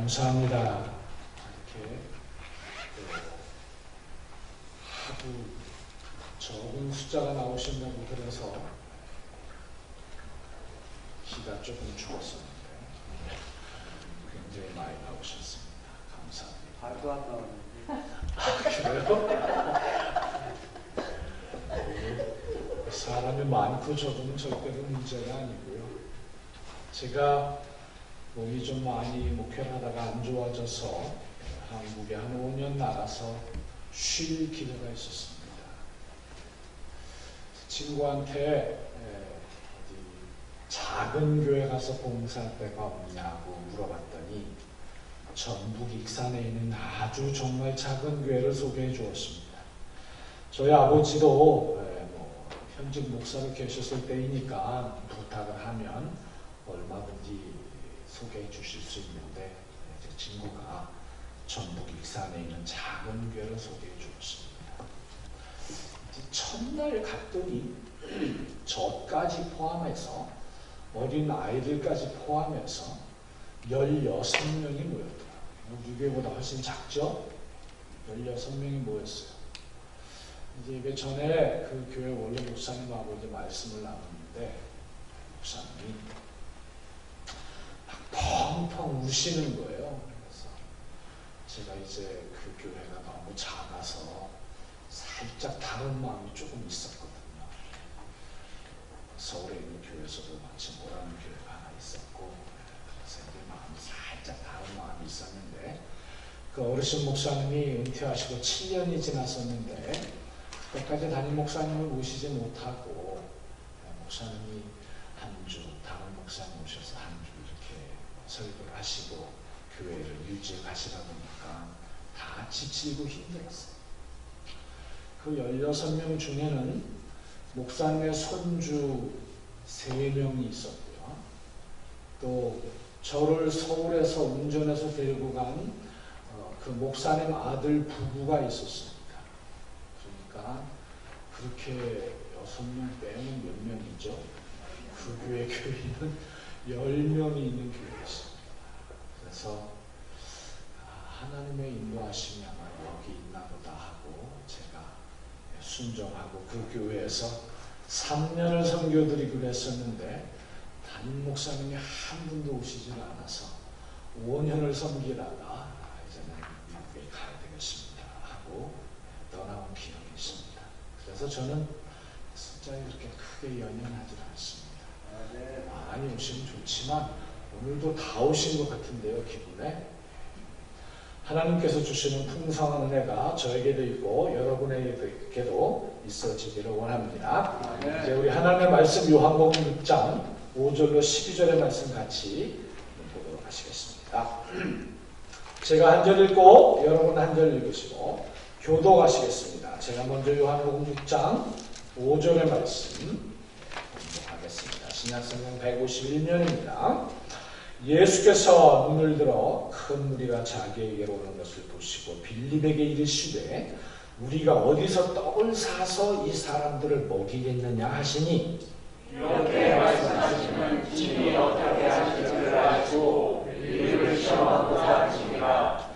감사합니다. 이렇게 하도 적은 숫자가 나오신다고 그래서 기가 조금 죽었었는데 굉장히 많이 나오셨습니다. 감사합니다. 발도 안 나오는데. 그래요? 사람이 많고 적으면 절대로 문제가 아니고요. 제가 몸이 좀 많이 목회를 하다가 안 좋아져서 한국에 한 5년 나가서 쉴 기회가 있었습니다. 친구한테 어디 작은 교회 가서 봉사할 데가 없냐고 물어봤더니 전북 익산에 있는 아주 정말 작은 교회를 소개해 주었습니다. 저희 아버지도 현직 목사로 계셨을 때이니까 부탁을 하면 얼마든지 소개해 주실 수 있는데 제 친구가 전북 익산에 있는 작은 교회를 소개해 주었습니다. 첫날 갔더니 저까지 포함해서 어린 아이들까지 포함해서 16명이 모였더라고요. 우리 교회보다 훨씬 작죠? 16명이 모였어요. 이제 예배 전에 그 교회 원래 목사님하고 이제 말씀을 나눴는데 목사님이 막 펑펑 우시는 거예요. 그래서 제가 이제 그 교회가 너무 작아서 살짝 다른 마음이 조금 있었거든요. 서울에 있는 교회에서도 마침 오라는 교회가 하나 있었고 그래서 이제 마음이 살짝 다른 마음이 있었는데 그 어르신 목사님이 은퇴하시고 7년이 지났었는데 그때까지 담임 목사님을 모시지 못하고 목사님이 한 주 다른 목사님 오셔서 한 주 이렇게 설교를 하시고 교회를 유지해 가시다 보니까 다 지치고 힘들었어요. 그 16명 중에는 목사님의 손주 3명이 있었고요. 또 저를 서울에서 운전해서 데리고 간 그 목사님 아들 부부가 있었습니다. 그러니까 그렇게 6명 빼면 몇 명이죠? 그 교회 교인은 10명이 있는 교회였습니다. 그래서 하나님의 인도하심이 아마 여기 있나 보다 하고 제가 순종하고 그 교회에서 3년을 선교드리기로 했었는데 담임 목사님이 한 분도 오시질 않아서 5년을 섬기다가 이제는 미국에 가야 되겠습니다 하고 떠나온 기억이 있습니다. 그래서 저는 숫자에 그렇게 크게 연연하지 않습니다. 많이 오시면 좋지만 오늘도 다 오신 것 같은데요, 기분에. 하나님께서 주시는 풍성한 은혜가 저에게도 있고 여러분에게도 있어지기를 원합니다. 이제 우리 하나님의 말씀 요한복음 6장 5절로 12절의 말씀 같이 보도록 하시겠습니다. 제가 한 절 읽고 여러분 한 절 읽으시고 교독하시겠습니다. 제가 먼저 요한복음 6장 5절의 말씀 공독하겠습니다. 신약성경 151면입니다. 예수께서 눈을 들어 큰 무리가 자기에게로 오는 것을 보시고 빌립에게 이르시되 우리가 어디서 떡을 사서 이 사람들을 먹이겠느냐 하시니 이렇게 말씀하시면 친히 어떻게 하실지를 알고 빌립을 시험하고자 하시니라.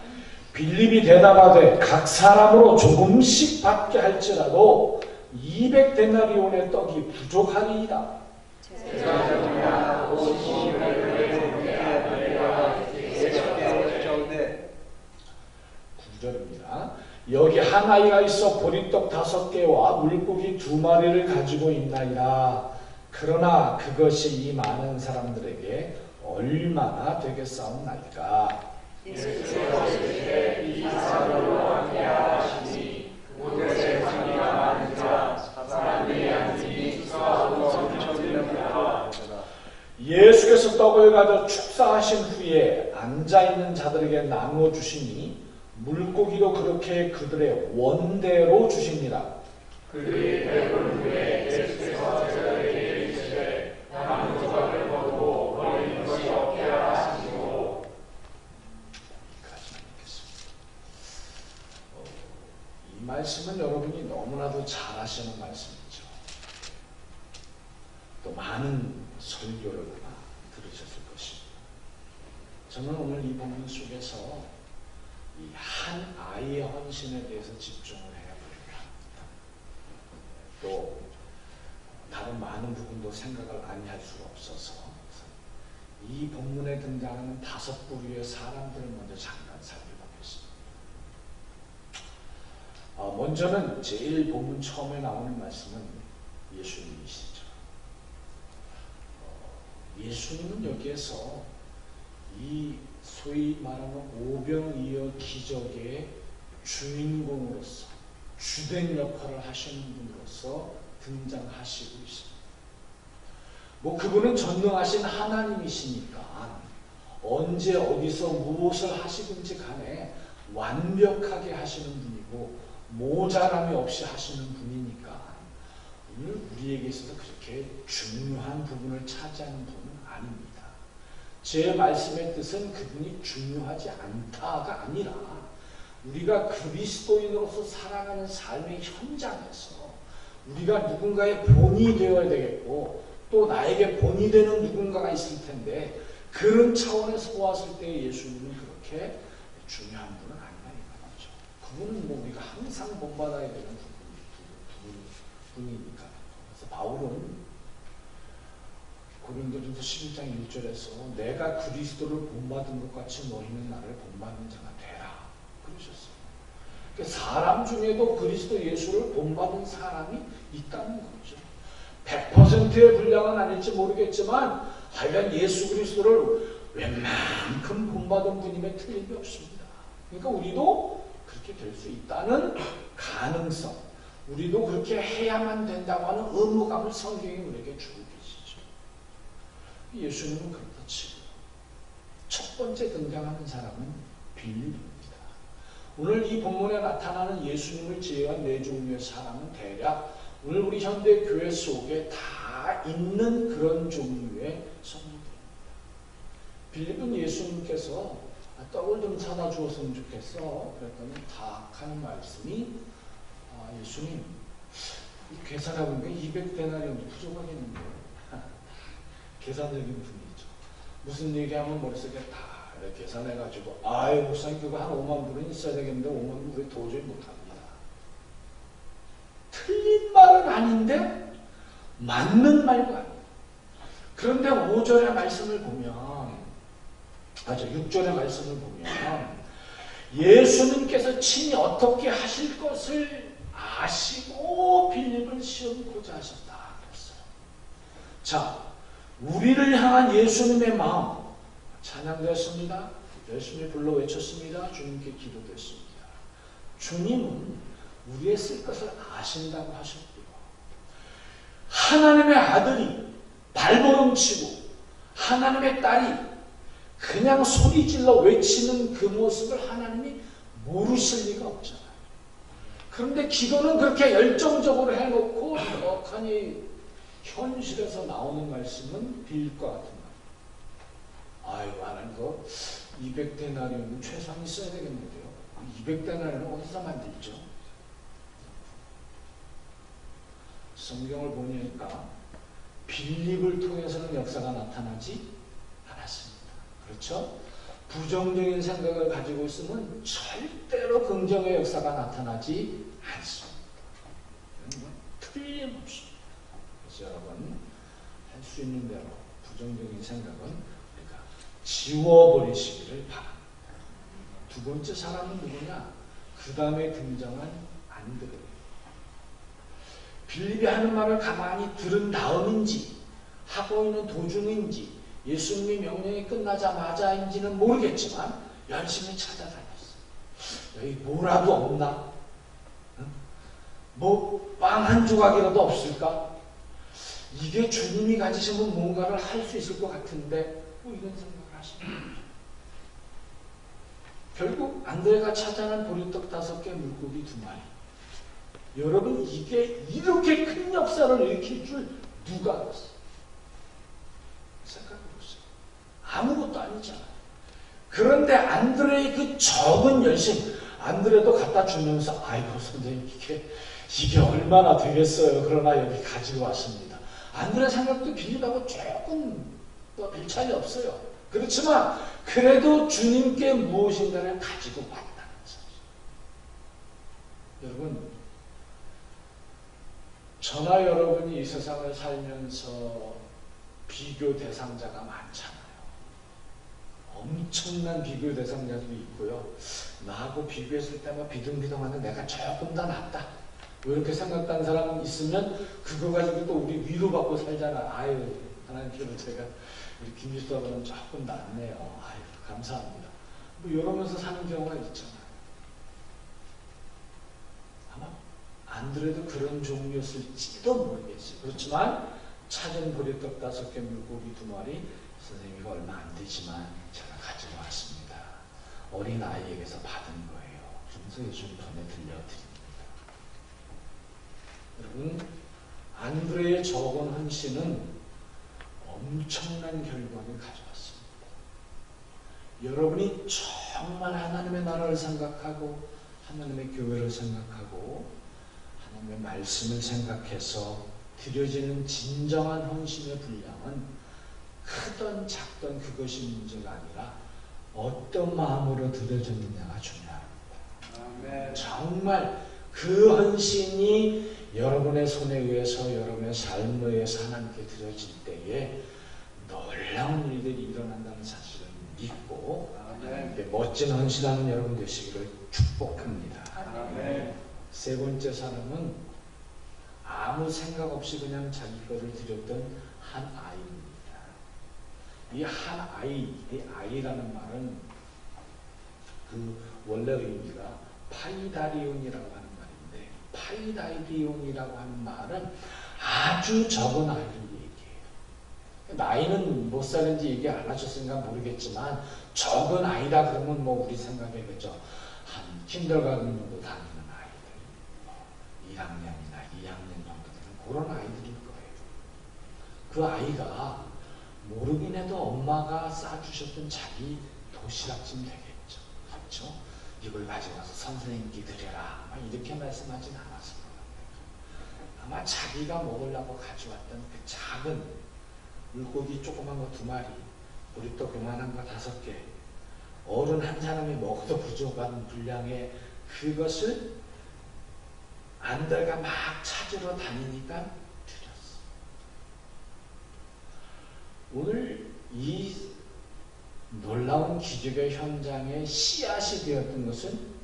빌립이 대답하되 각 사람으로 조금씩 받게 할지라도 200데나리온의 떡이 부족하리이다. 제자들이나 9절입니다. 여기 한 아이가 있어 보리떡 5개와 물고기 2마리를 가지고 있나이다. 그러나 그것이 이 많은 사람들에게 얼마나 되겠사옵나이까. 예수께서 이르시되 이 사람으로 함께 하시니 그곳에 자기가 많으니라 사람들이 앉으니 수하고 넘쳐들는다. 예수께서 떡을 가져 축사하신 후에 앉아있는 자들에게 나누어 주시니 물고기도 그렇게 그들의 원대로 주십니다. 그들이 배부른 후에 예수께서 제자들에게 이르시되 남은 조각을 거두고 버리는 것이 없게 하라 하시고. 이 말씀은 여러분이 너무나도 잘 아시는 말씀이죠. 또 많은 설교를 들으셨을 것입니다. 저는 오늘 이 본문 속에서 이 한 아이의 헌신에 대해서 집중을 해보려고 합니다. 또 다른 많은 부분도 생각을 많이 할 수가 없어서 이 본문에 등장하는 5부류의 사람들을 먼저 잠깐 살펴보겠습니다. 먼저는 제일 본문 처음에 나오는 말씀은 예수님이시죠. 예수님은 여기에서 이 소위 말하는 오병이어 기적의 주인공으로서 주된 역할을 하시는 분으로서 등장하시고 있습니다. 그분은 전능하신 하나님이시니까 언제 어디서 무엇을 하시든지 간에 완벽하게 하시는 분이고 모자람이 없이 하시는 분이니까 오늘 우리에게 있어서 그렇게 중요한 부분을 차지하는 분은 아닙니다. 제 말씀의 뜻은 그분이 중요하지 않다가 아니라 우리가 그리스도인으로서 살아가는 삶의 현장에서 우리가 누군가의 본이 되어야 되겠고 또 나에게 본이 되는 누군가가 있을 텐데 그런 차원에서 보았을 때 예수님은 그렇게 중요한 분은 아니다 이 말이죠. 그분은 우리가 항상 본받아야 되는 분이니까. 그래서 바울은 고린도전서 11장 1절에서 내가 그리스도를 본받은 것 같이 너희는 나를 본받는 자가 되라 그러셨어요. 그러니까 사람 중에도 그리스도 예수를 본받은 사람이 있다는 거죠. 100%의 분량은 아닐지 모르겠지만 하여간 예수 그리스도를 웬만큼 본받은 분임에 틀림이 없습니다. 그러니까 우리도 그렇게 될 수 있다는 가능성, 우리도 그렇게 해야만 된다고 하는 의무감을 성경이 우리에게 주고 계시죠. 예수님은 그렇다 치고 첫 번째 등장하는 사람은 빌립입니다. 오늘 이 본문에 나타나는 예수님을 제외한 4종류의 사람은 대략 오늘 우리 현대 교회 속에 다 있는 그런 종류의 성도들입니다. 빌립은 예수님께서 떡을 좀 사다 주었으면 좋겠어. 그랬더니 딱 하는 말씀이 예수님 이 계산해보니까 200데나리온도 부족하겠는데요. 계산적인 분이죠. 무슨 얘기하면 머릿속에 다 계산해가지고 아유 목사님 그거 한 5만 불은 있어야 되겠는데 5만 불이 도저히 못합니다. 틀린 말은 아닌데 맞는 말도 아니에요. 그런데 5절의 말씀을 보면 6절의 말씀을 보면 예수님께서 친히 어떻게 하실 것을 아시고 빌립을 시험고자 하셨다 그랬어요. 자, 우리를 향한 예수님의 마음 찬양되었습니다. 열심히 불러 외쳤습니다. 주님께 기도됐습니다. 주님은 우리의 쓸 것을 아신다고 하셨고요. 하나님의 아들이 발버둥치고 하나님의 딸이 그냥 소리질러 외치는 그 모습을 하나님이 모르실 리가 없잖아요. 그런데 기도는 그렇게 열정적으로 해놓고 정확하니 현실에서 나오는 말씀은 빌립과 같은 말. 아이고 하나님 그거 200데나리온은 최소한 있어야 되겠는데요. 200데나리온은 어디서 만들죠? 성경을 보니까 빌립을 통해서는 역사가 나타나지 않았습니다. 그렇죠? 부정적인 생각을 가지고 있으면 절대로 긍정의 역사가 나타나지 않습니다. 틀림없이. 그래서 여러분 할 수 있는 대로 부정적인 생각은 우리가 지워버리시기를 바랍니다. 두 번째 사람은 누구냐? 그 다음에 등장한 안드레. 빌립이 하는 말을 가만히 들은 다음인지 하고 있는 도중인지 예수님의 명령이 끝나자마자인지는 모르겠지만 열심히 찾아다녔어요. 여기 뭐라도 없나? 뭐 빵 한 조각이라도 없을까? 이게 주님이 가지시면 뭔가를 할 수 있을 것 같은데 뭐 이런 생각을 하시는 거죠. 결국 안드레가 찾아낸 보리떡 5개 물고기 2마리. 여러분 이게 이렇게 큰 역사를 일으킬 줄 누가 알았어요? 생각해보세요. 아무것도 아니잖아요. 그런데 안드레의 그 적은 열심, 안드레도 갖다 주면서 아이고 선생님 이게 얼마나 되겠어요. 그러나 여기 가지고 왔습니다. 안드레 생각도 빌립하고 조금 별 차이 없어요. 그렇지만 그래도 주님께 무엇인가를 가지고 왔다는 사실. 여러분, 저나 여러분이 이 세상을 살면서 비교 대상자가 많잖아요. 엄청난 비교 대상자도 있고요. 나하고 비교했을 때만 비등비등한데 내가 조금 더 낫다. 뭐 이렇게 생각하는 사람 있으면 그거 가지고 또 우리 위로받고 살잖아. 아유, 하나님께서 제가 우리 김유수아보다는 조금 낫네요. 아유, 감사합니다. 뭐 이러면서 사는 경우가 있잖아요. 아마 안 그래도 그런 종류였을지도 모르겠어요. 그렇지만 찾은 보리떡 5개, 물고기 2마리, 선생님이 얼마 안 되지만 제가 가지고 왔습니다. 어린 아이에게서 받은 거예요. 그러면서 예수님 손에 들려드립니다. 여러분, 안드레의 적은 헌신은 엄청난 결과를 가져왔습니다. 여러분이 정말 하나님의 나라를 생각하고 하나님의 교회를 생각하고 하나님의 말씀을 생각해서 드려지는 진정한 헌신의 분량은 크던 작던 그것이 문제가 아니라 어떤 마음으로 드려졌느냐가 중요합니다. 아멘. 정말 그 헌신이 여러분의 손에 의해서 여러분의 삶에 의해서 하나님께 드려질 때에 놀라운 일들이 일어난다는 사실을 믿고 아멘. 멋진 헌신하는 여러분 되시기를 축복합니다. 아멘. 세 번째 사람은 아무 생각 없이 그냥 자기 거를 드렸던 한 아이입니다. 이 한 아이, 이 아이라는 말은 그 원래 의미가 파이다리온이라고 하는 말인데, 파이다리온이라고 하는 말은 아주 적은 아이를 얘기해요. 나이는 몇 살인지 얘기 안 하셨으니까 모르겠지만 적은 아이다 그러면 뭐 우리 생각에 그죠, 한 킨더가든 정도 다니는 아이들, 1학년이나 2학년 정도 되는 그런 아이들일 거예요. 그 아이가 모르긴 해도 엄마가 싸주셨던 자기 도시락쯤 되겠죠. 그렇죠? 이걸 가지고 와서 선생님께 드려라. 이렇게 말씀하진 않았을 거예요. 아마 자기가 먹으려고 가져왔던 그 작은 물고기 조그만 거 2마리, 보리떡 그만한 거 5개, 어른 한 사람이 먹어도 부족한 분량의 그것을 안들가 막 찾으러 다니니까 드렸어. 오늘 이 놀라운 기적의 현장에 씨앗이 되었던 것은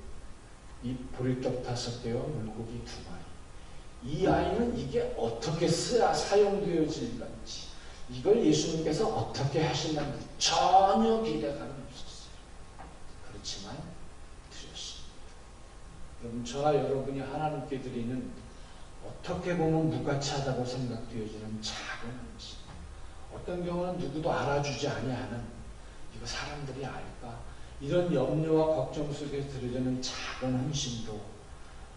이 보리떡 5개와 물고기 2마리. 이 아이는 이게 어떻게 사용되어질 건지, 이걸 예수님께서 어떻게 하실는지 전혀 기대감이 없었어요. 그렇지만 드렸습니다. 여러분, 저와 여러분이 하나님께 드리는 어떻게 보면 무가치하다고 생각되어지는 작은 헌신, 어떤 경우는 누구도 알아주지 아니하는, 이거 사람들이 알까? 이런 염려와 걱정 속에 드려지는 작은 헌신도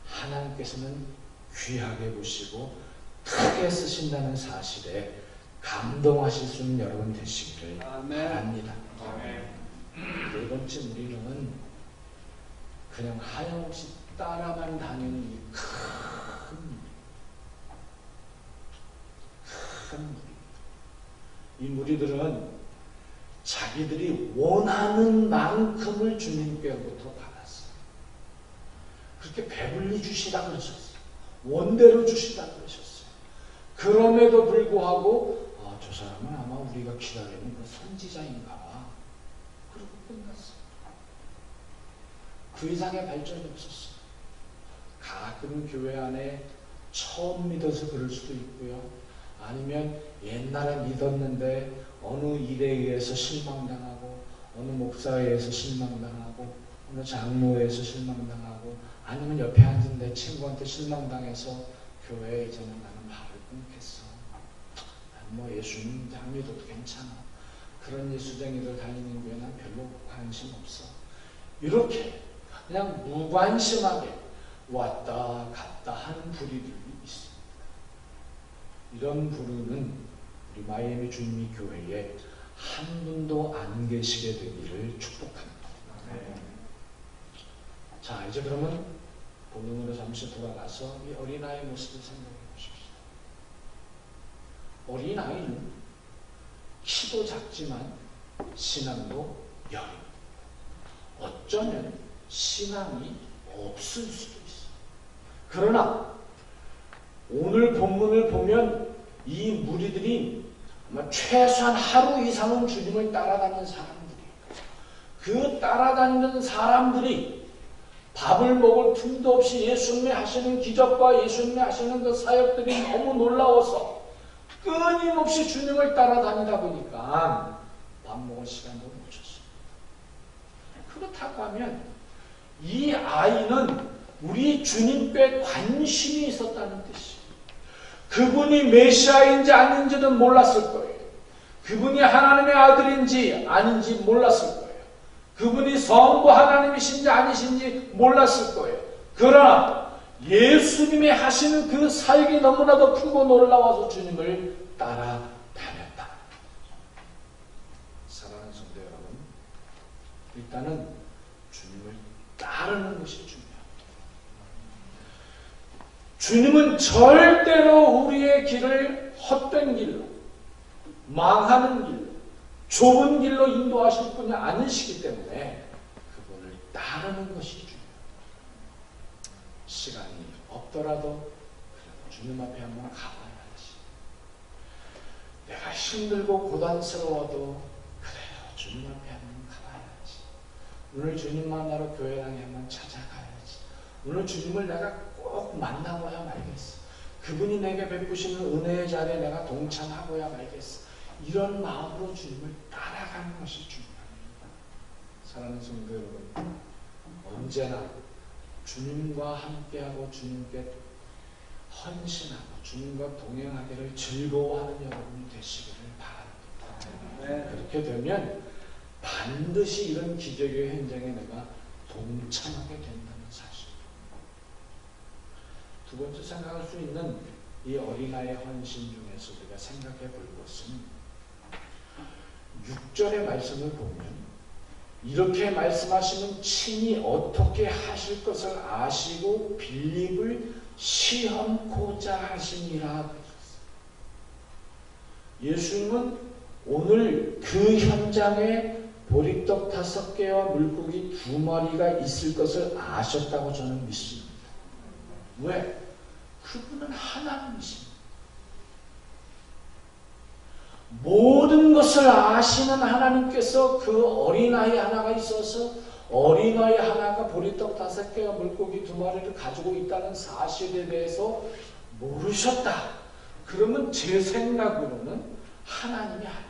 하나님께서는 귀하게 보시고 크게 쓰신다는 사실에 감동하실 수 있는 여러분 되시기를 바랍니다. 네 번째, 우리는 그냥 하염없이 따라만 다니는 이 큰 무리. 이 무리들은 자기들이 원하는 만큼을 주님께로부터 받았어요. 그렇게 배불리 주시다 그러셨어요. 원대로 주시다 그러셨어요. 그럼에도 불구하고 저 사람은 아마 우리가 기다리는 그 선지자인가 봐. 그러고 끝났어요. 그 이상의 발전이 없었어요. 가끔 교회 안에 처음 믿어서 그럴 수도 있고요. 아니면 옛날에 믿었는데 어느 일에 의해서 실망당하고, 어느 목사에 의해서 실망당하고, 어느 장로에 의해서 실망당하고, 아니면 옆에 앉은 내 친구한테 실망당해서 교회에 이제는 나는 발을 끊겠어. 뭐 예수님 안 믿어도 괜찮아. 그런 예수쟁이들 다니는 교회는 별로 관심 없어. 이렇게 그냥 무관심하게 왔다 갔다 하는 부류들이 있습니다. 이런 부류는 우리 마이애미 주님이 교회에 한 분도 안 계시게 되기를 축복합니다. 자, 이제 그러면 본론으로 잠시 돌아가서 이 어린아이의 모습을 생각해 보십시오. 어린아이는 키도 작지만 신앙도 열입니다. 어쩌면 신앙이 없을 수도 있어요. 그러나 오늘 본문을 보면 이 무리들이 아마 최소한 하루 이상은 주님을 따라다니는 사람들이에요. 그 따라다니는 사람들이 밥을 먹을 틈도 없이 예수님이 하시는 기적과 예수님이 하시는 그 사역들이 너무 놀라워서 끊임없이 주님을 따라다니다 보니까 밥 먹을 시간도 못 줬어요. 그렇다고 하면 이 아이는 우리 주님께 관심이 있었다는 뜻이에요. 그분이 메시아인지 아닌지는 몰랐을 거예요. 그분이 하나님의 아들인지 아닌지 몰랐을 거예요. 그분이 성부 하나님이신지 아니신지 몰랐을 거예요. 그러나 예수님이 하시는 그 사역이 너무나도 크고 놀라워서 주님을 따라다녔다. 사랑하는 성도 여러분, 일단은 주님을 따르는 것이 중요합니다. 주님은 절대로 우리의 길을 헛된 길로, 망하는 길로, 좁은 길로 인도하실 분이 아니시기 때문에 그분을 따르는 것이 중요해요. 시간이 없더라도 주님 앞에 한번 가봐야지. 내가 힘들고 고단스러워도 그래요, 주님 앞에 한번 가봐야지. 오늘 주님 만나러 교회당에 한번 찾아가야지. 오늘 주님을 내가 꼭 만나고야 말겠어. 그분이 내게 베푸시는 은혜의 자리에 내가 동참하고야 말겠어. 이런 마음으로 주님을 따라가는 것이 중요합니다. 사랑하는 성도 여러분, 언제나 주님과 함께하고 주님께 헌신하고 주님과 동행하기를 즐거워하는 여러분이 되시기를 바랍니다. 그렇게 되면 반드시 이런 기적의 현장에 내가 동참하게 된다는 사실. 두 번째 생각할 수 있는 이 어린아이의 헌신 중에서 우리가 생각해 볼 것은 6절의 말씀을 보면 이렇게 말씀하시면 친히 어떻게 하실 것을 아시고 빌립을 시험코자 하시니라. 예수님은 오늘 그 현장에 보리떡 5개와 물고기 2마리가 있을 것을 아셨다고 저는 믿습니다. 왜? 그분은 하나님이십니다. 모든 것을 아시는 하나님께서 그 어린아이 하나가 있어서 어린아이 하나가 보리떡 5개와 물고기 2마리를 가지고 있다는 사실에 대해서 모르셨다. 그러면 제 생각으로는 하나님이 아니에요.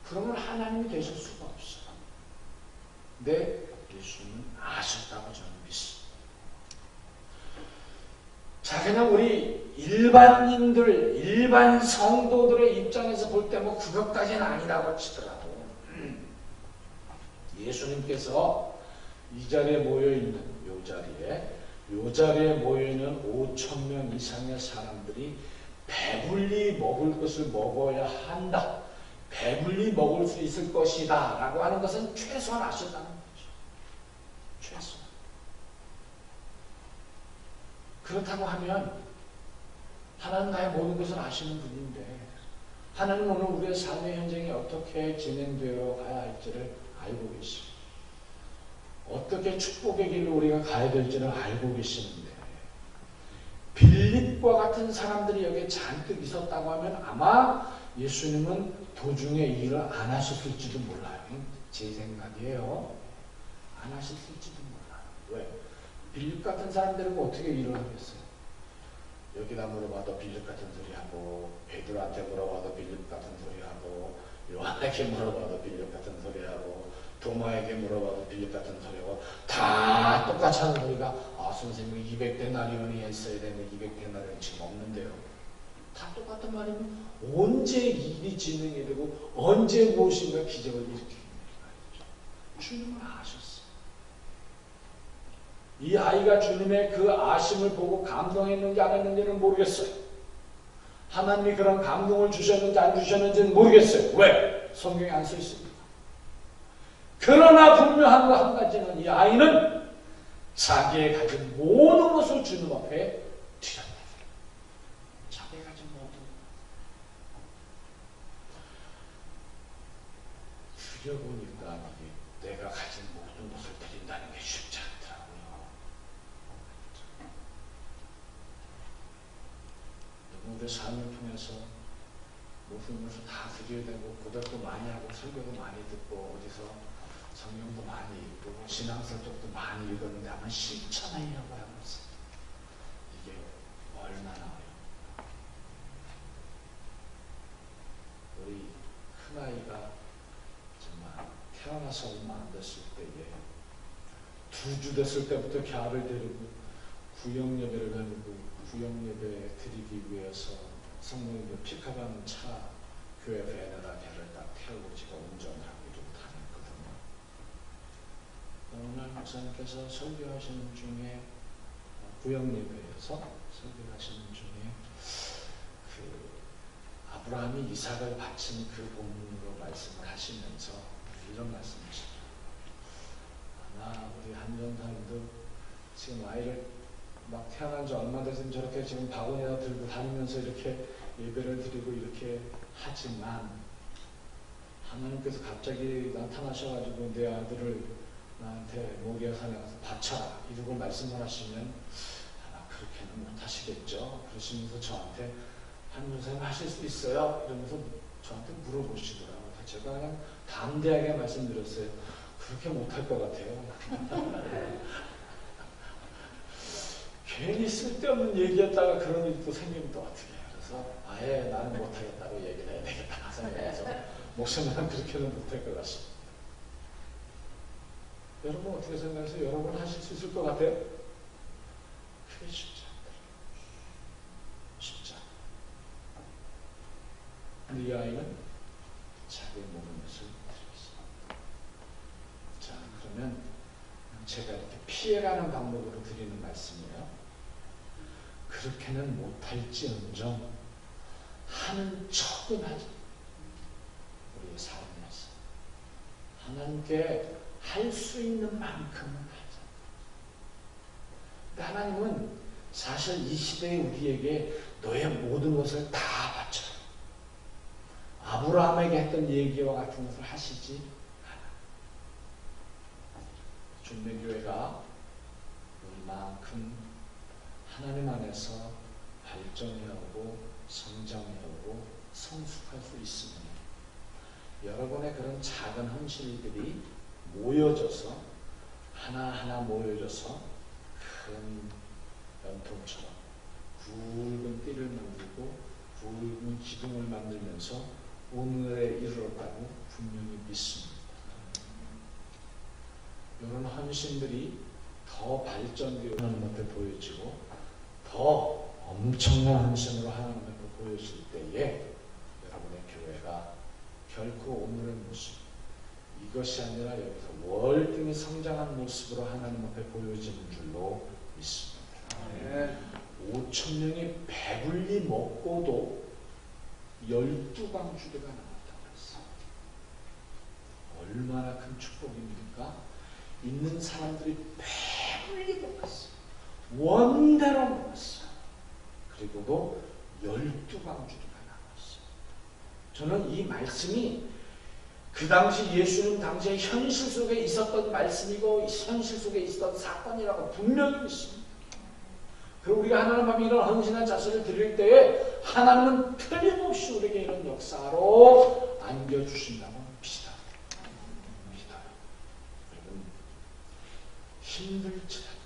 그러면 하나님이 되실 수가 없어요. 근데 예수님은 아셨다고 저는 믿습니다. 자, 그냥 우리 일반인들, 일반 성도들의 입장에서 볼 때 뭐 그것까지는 아니라고 치더라도 예수님께서 이 자리에 모여있는 요 자리에 모여있는 5,000명 이상의 사람들이 배불리 먹을 것을 먹어야 한다. 배불리 먹을 수 있을 것이다. 라고 하는 것은 최소한 아셨다는 거죠. 최소한. 그렇다고 하면 하나님 나의 모든 것을 아시는 분인데 하나님 오늘 우리의 삶의 현장이 어떻게 진행되어 가야 할지를 알고 계시고 어떻게 축복의 길로 우리가 가야 될지를 알고 계시는데 빌립과 같은 사람들이 여기에 잔뜩 있었다고 하면 아마 예수님은 도중에 이 일을 안 하셨을지도 몰라요. 제 생각이에요. 안 하셨을지도 몰라요. 왜? 빌립 같은 사람들은 어떻게 일을 하겠어요? 여기다 물어봐도 빌립 같은 소리하고 베드로한테 물어봐도 빌립 같은 소리하고 요한에게 물어봐도 빌립 같은 소리하고 도마에게 물어봐도 빌립 같은 소리하고 다 똑같이 하는 소리가 선생님이 200데나리온이 했어야 되는데 200데나리온 지금 없는데요. 다 똑같은 말이면 언제 일이 진행이 되고 언제 무엇인가 기적을 일으키는가. 주님은 아셨어요. 이 아이가 주님의 그 아심을 보고 감동했는지 안 했는지는 모르겠어요. 하나님이 그런 감동을 주셨는지 안 주셨는지는 모르겠어요. 왜? 성경에 안 써 있습니다. 그러나 분명한 거 한 가지는 이 아이는 자기의 가진 모든 것을 주님 앞에 드렸다. 자기의 가진 모든 것. 드려보니까 이게 내가 가진 모든 것을 드린다는 게 쉽지 않더라고요. 누군가의 삶을 통해서 모든 것을 다 드려야 되고 고백도 많이 하고 설교도 많이 듣고 어디서 성경도 많이 읽고 신앙설적도 많이 읽었는데 아마 실천하려고 하면서 이게 얼마나 어려워. 우리 큰아이가 정말 태어나서 얼마 안 됐을 때에 2주 됐을 때부터 갸를 데리고 구역예배를 가지고 구역예배 드리기 위해서 성모님들 픽업하는 차 교회 밴에다 걔를 딱 태우고 제가 운전을 하고 좀 다녔거든요. 오늘 목사님께서 설교하시는 중에 구역예배에서 설교하시는 중에 그 아브라함이 이삭을 바친 그 본문으로 말씀을 하시면서 이런 말씀이시죠. 아마 우리 한전사님도 지금 아이를 막 태어난 지 얼마 돼서 저렇게 지금 바구니에다 들고 다니면서 이렇게 예배를 드리고 이렇게 하지만 하나님께서 갑자기 나타나셔가지고 내 아들을 나한테 모리아산에 가서 바쳐라 이러고 말씀을 하시면 아마 그렇게는 못 하시겠죠. 그러시면서 저한테 한전사님 하실 수 있어요? 이러면서 저한테 물어보시더라고요. 제가 그냥 담대하게 말씀드렸어요. 그렇게 못할 것 같아요. 괜히 쓸데없는 얘기했다가 그런 일이 또 생기면 또 어떻게 해요. 그래서 아예 나는 못하겠다고 얘기를 해야 되겠다 생각해서 목사님은 그렇게는 못할 것 같습니다. 여러분 어떻게 생각하세요? 여러분 하실 수 있을 것 같아요? 그게 쉽지 않더라고요. 쉽지 않아요. 근데 이 아이는 자기 몸의 것을 드리겠습니다. 자, 그러면 제가 이렇게 피해가는 방법으로 드리는 말씀이에요. 그렇게는 못할지언정 하는 척은 하죠. 우리의 삶에서 하나님께 할 수 있는 만큼은 하죠. 근데 하나님은 사실 이 시대에 우리에게 너의 모든 것을 다 바쳐요. 아브라함에게 했던 얘기와 같은 것을 하시지 않아요. 준비교회가 이만큼 하나님 안에서 발전해오고 성장해오고 성숙할 수 있으면 여러분의 그런 작은 헌신들이 모여져서 하나하나 모여져서 큰 연통처럼 굵은 띠를 만들고 굵은 기둥을 만들면서 오늘에 이르렀다고 분명히 믿습니다. 이런 헌신들이 더 발전되어 하나님 앞에 보여지고 더 엄청난 헌신으로 하나님 앞에 보여질 때에 여러분의 교회가 결코 오늘의 모습 이것이 아니라 여기서 월등히 성장한 모습으로 하나님 앞에 보여지는 줄로 믿습니다. 5,000명이 배불리 먹고도 12방주리가 남았다고 했어요. 얼마나 큰 축복입니까? 있는 사람들이 배불리 먹었어요. 원대로 먹었어요. 그리고도 12방주리가 남았어요. 저는 이 말씀이 그 당시 예수님 당시에 현실 속에 있었던 말씀이고 현실 속에 있었던 사건이라고 분명히 믿습니다. 그리고 우리가 하나님 앞에 이런 헌신한 자세를 드릴 때에 하나님은 틀림없이 우리에게 이런 역사로 안겨주신다고 믿어요. 여러분 힘들지라도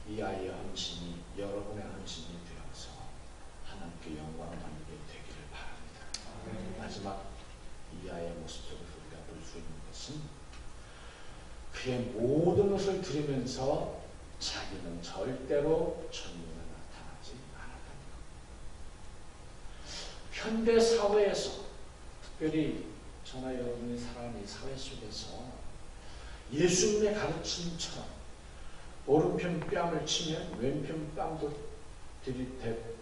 이 아이의 헌신이 여러분의 헌신이 되어서 하나님께 영광을 돌리게 되기를 바랍니다. 마지막 이 아이의 모습 속에서 우리가 볼 수 있는 것은 그의 모든 것을 드리면서 자기는 절대로 천국에 나타나지 않았다는 것. 현대 사회에서 특별히 저나 여러분이 살아가는 이 사회 속에서 예수님의 가르침처럼 오른편 뺨을 치면 왼편 뺨도 들이대고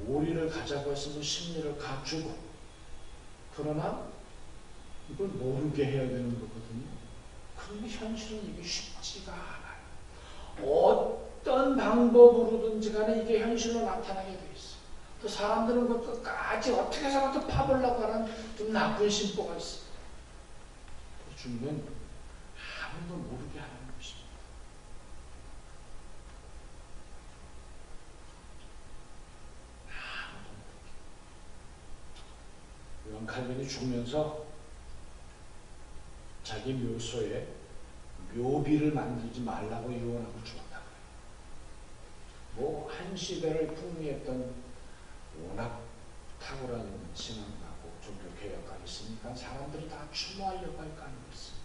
오리를 가자고 했으면 심리를 갖추고 그러나 이걸 모르게 해야 되는 거거든요. 그런데 현실은 이게 쉽지가 않아요. 어떤 방법으로든지 간에 이게 현실로 나타나게 돼 있어요. 또 사람들은 그 끝까지 어떻게 해서라도 파보려고 하는 좀 나쁜 심보가 있어요. 주님은 아무도 모르게 하는 것입니다. 아무도 모르게. 요한 칼빈이 죽으면서 자기 묘소에 묘비를 만들지 말라고 유언하고 죽었다. 뭐 한 시대를 풍미했던 워낙 탁월한 신앙가고 종교 개혁가 있으니까 사람들이 다 추모하려고 할 거 아니겠어요.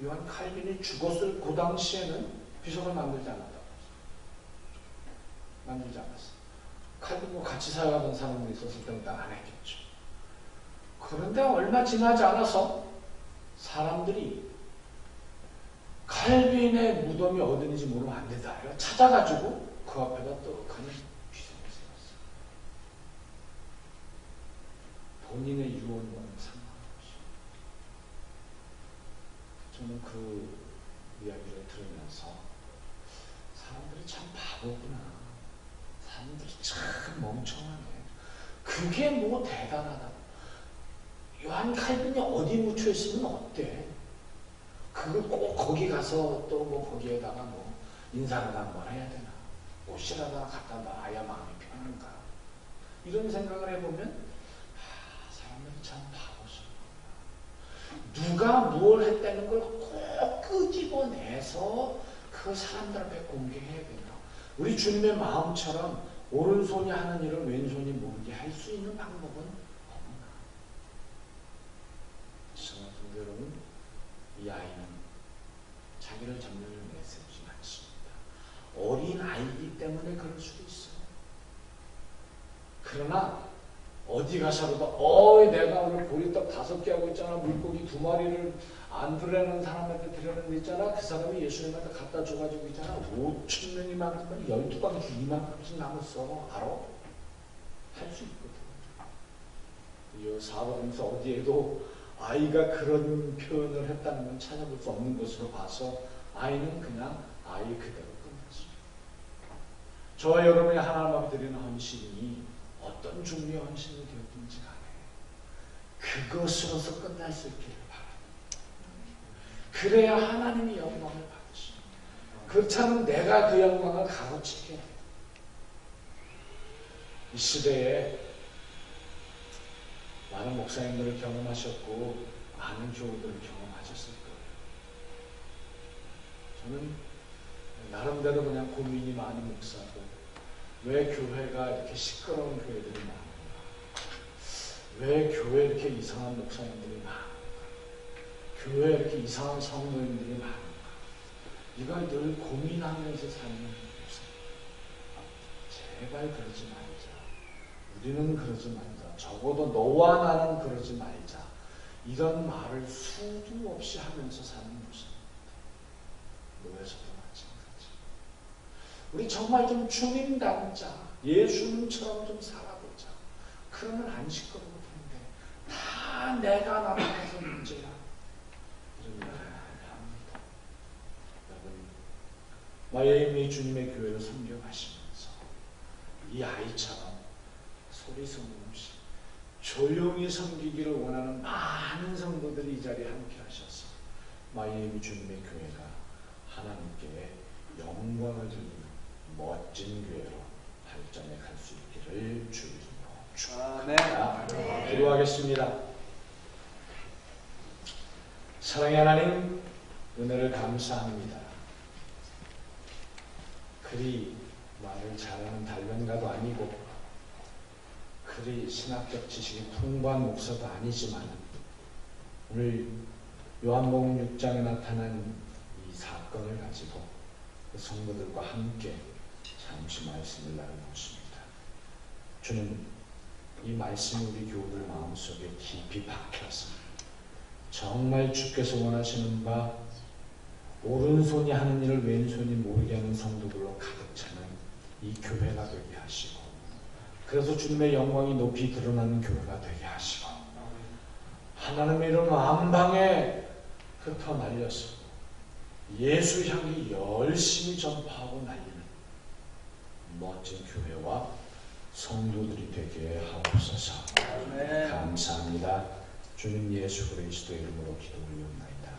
요한 칼빈이 죽었을 그 당시에는 비석을 만들지 않았다고. 만들지 않았어. 칼빈과 같이 사용하던 사람들이 있었을 때는 다 안 했겠죠. 그런데 얼마 지나지 않아서 사람들이 칼빈의 무덤이 어딘지 모르면 안 된다. 찾아가지고 그 앞에다 떡하니 비석을 세웠어요. 본인의 유언과는 상관없이. 저는 그 이야기를 들으면서 사람들이 참 바보구나. 사람들이 참 멍청하네. 그게 뭐 대단하다. 요한 칼빈이 어디 묻혀 있으면 어때? 그걸 꼭 거기 가서 또 뭐 거기에다가 뭐 인사를 한번 해야 되나? 옷이라도 갖다 놔야 마음이 편한가? 이런 생각을 해보면 사람들이 참 바보죠. 누가 뭘 했다는 걸 꼭 끄집어내서 그 사람들 앞에 공개해야 되나? 우리 주님의 마음처럼 오른손이 하는 일을 왼손이 모르게 할 수 있는 방법은 없나? 시청하는 성도 여러분, 이 아이는 자기를 전면을 내세우지 않습니다. 어린 아이이기 때문에 그럴 수도 있어요. 그러나 어디 가서라도 내가 오늘 보리떡 5개 하고 있잖아. 물고기 2마리를 안 드려는 사람한테 드려는 데 있잖아. 그 사람이 예수님한테 갖다 줘가지고 있잖아. 5,000명이만큼은 12방에서 2만큼씩 남았어. 알아? 할 수 있거든. 이 사복음서 어디에도 아이가 그런 표현을 했다는 건 찾아볼 수 없는 것으로 봐서 아이는 그냥 아이 그대로 끝났습니다. 저와 여러분이 하나님 앞에 드리는 헌신이 어떤 종류의 헌신이 되었든지 간에 그것으로서 끝날 수 있기를 바랍니다. 그래야 하나님이 영광을 받으십니다. 그렇지 않으면 내가 그 영광을 가로채게 해요. 이 시대에 많은 목사님들을 경험하셨고 많은 교우들을 경험하셨을 거예요. 저는 나름대로 그냥 고민이 많은 목사고 왜 교회가 이렇게 시끄러운 교회들이 많은가? 왜 교회에 이렇게 이상한 목사님들이 많은가? 교회에 이렇게 이상한 성도님들이 많은가? 이걸 늘 고민하면서 사는 목사. 제발 그러지 말자. 우리는 그러지 말자. 적어도 너와 나는 그러지 말자. 이런 말을 수도 없이 하면서 사는 모습입니다. 노예서도 마찬가지. 우리 정말 좀 주님 닮자. 예수님처럼 좀 살아보자. 그러면 안 시끄러울 텐데 다 내가 나타나서 문제야. 이런 말을 합니다. 여러분, 마이애미 주님의 교회를 섬겨가시면서 이 아이처럼 소리 소문 없이 조용히 섬기기를 원하는 많은 성도들이 이 자리에 함께 하셔서 마이애미 주님의 교회가 하나님께 영광을 드리는 멋진 교회로 발전해 갈 수 있기를 주님으로 축원합니다. 기도하겠습니다. 사랑의 하나님, 은혜를 감사합니다. 그리 말을 잘하는 단련가도 아니고 그리 신학적 지식이 풍부한 목사도 아니지만 오늘 요한복음 6장에 나타난 이 사건을 가지고 그 성도들과 함께 잠시 말씀을 나눠보십니다. 주님, 이 말씀이 우리 교우들 마음속에 깊이 박혀서 정말 주께서 원하시는 바 오른손이 하는 일을 왼손이 모르게 하는 성도들로 가득 차는 이 교회가 되게 하시고 그래서 주님의 영광이 높이 드러나는 교회가 되게 하시고 하나님의 이름 만방에 흩어날려서 예수 향기 열심히 전파하고 날리는 멋진 교회와 성도들이 되게 하옵소서. 감사합니다. 주님 예수 그리스도의 이름으로 기도 올리옵나이다.